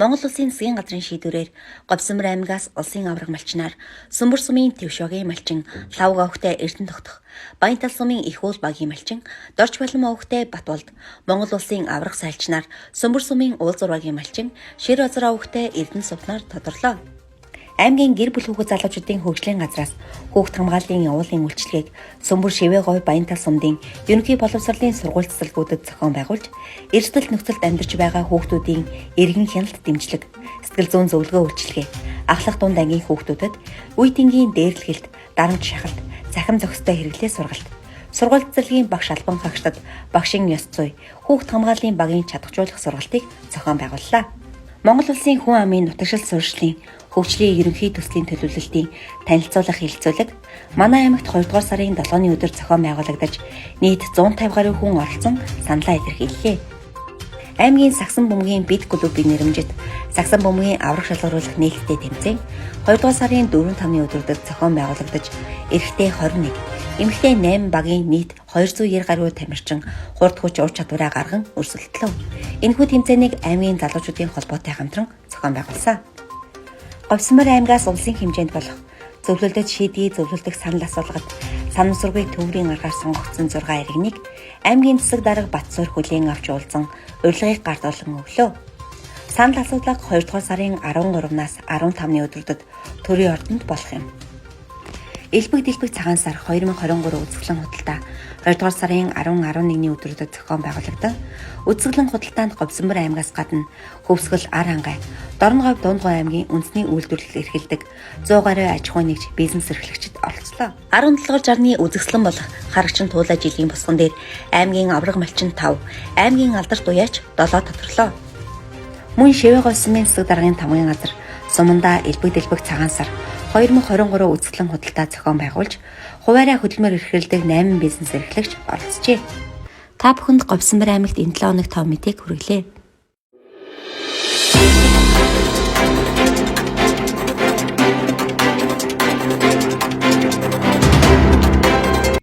Монгол Улсын засгийн газрын шийдвэрээр Говьсөнбөр аймгаас улсын аварга малчнаар Сүмбэр сумын Твшогийн малчин, Лавг овогтой Эрдэнэ тогтох, Баянтал сумын Их уул багийн малчин, Дорч Балам овогтой Батболд, Монгол Улсын аварга сайлчнаар Сүмбэр сумын Уул зурвагийн малчин, Шир Озор овогтой Эрдэнэ сувнаар тодорлоо. Аймгийн гэр бүл хүүхэд залуучуудын хөгжлийн газраас хүүхэд хамгааллын явуулын үйлчилгээг Сүмбэр Шивээ говь Баянтал сумдын ерөнхий боловсролын сургууль цэцэлгүүдэд зохион байгуулж, эрсдэл нөхцөлд амьдарч байгаа хүүхдүүдийн эргэн хяналт дэмжлэг, сэтгэл зүйн зөвлөгөө үйлчилгээ, ахлах дунд ангийн хүүхдүүдэд үе тэнгийн дээрлэгэлт, дарамт шахалт, цахим зохистой хэрэглээ сургалт, сургууль цэцэлгийн багш албан хаагчдад багшийн ёс зүй, хүүхэд хамгааллын багийн чадахжуулах сургалтыг зохион байгууллаа. Монгол Улсын хүн амын нутагшил суурьшлийн хөгжлийн ерөнхий төслийн төлөвлөлтийн танилцуулах хилцүүлэг манай аймагт 2 дугаар сарын 7-ны өдөр зохион байгуулагдаж нийт 150 гаруй хүн оролцсон саналаа илэрхийллээ. Аймгийн Сагсан бөмбөгийн бид клубын нэрмжит Сагсан бөмбөгийн аврах шалгаруулах нийлэлтэд тэмцээн 2 дугаар сарын 4-5-ны өдрүүдэд зохион байгуулагдаж эрэгтэй 21, эмэгтэй 8 багийн нийт 290 гаруй тамирчин хурд хүч ур чадвараа гарган өрсөлдлөө. Энэхүү тэмцээнийг аймгийн залуучуудын холбоотой хамтран зохион байгуулсан. Говьсөнбөр аймгаас улсын хэмжээнд болох зөвлөлдөд шийдгийг зөвлөлдөх санал асуулгад санамсаргүй төврийн аргаар сонгогдсон 6 иргэнийг аймгийн засаг дарга Батсуур хүлээн авч уулзсан урилгыг гардуулан өглөө. Санал асуулга 2 дугаар сарын 13-наас 15-ны өдрүүдэд төрийн ордонд болох юм. Элбэг дэлбэг цагаан сар 2023 үзэсгэлэн худалдаа 2 дугаар сарын 10-11-ний өдрүүдэд зохион байгуулагдсан. Үзэсгэлэн худалдаанд Говьсөнбөр аймгаас гадна Хөвсгөл, Ар хангай, Дорноговь, Дундгой аймгийн үндэсний үйлдвэрлэл эрхэлдэг 100 гаруй аж ахуйн нэгж бизнес эрхлэгчид оролцлоо. 17 дугаар жарны үзэсгэлэн болох Харагчин туулай жилийн босгон дээр аймгийн авраг малчин 5, аймгийн алдарт уяач 7 тодорлоо. Мөн Шивээ говь сумын засаг даргын тамгын газар Сумандаа элбэг дэлбэг цагаан сар 2023 үзэсгэлэн худалдаа зохион байгуулж, хуваарай хөдөлмөр эрхэлдэг 8 бизнес эрхлэгч оролцжээ. Та бүхэнд Говьсөнбөр аймагт энэ 7 хоног тав мэдээг хүргэлээ.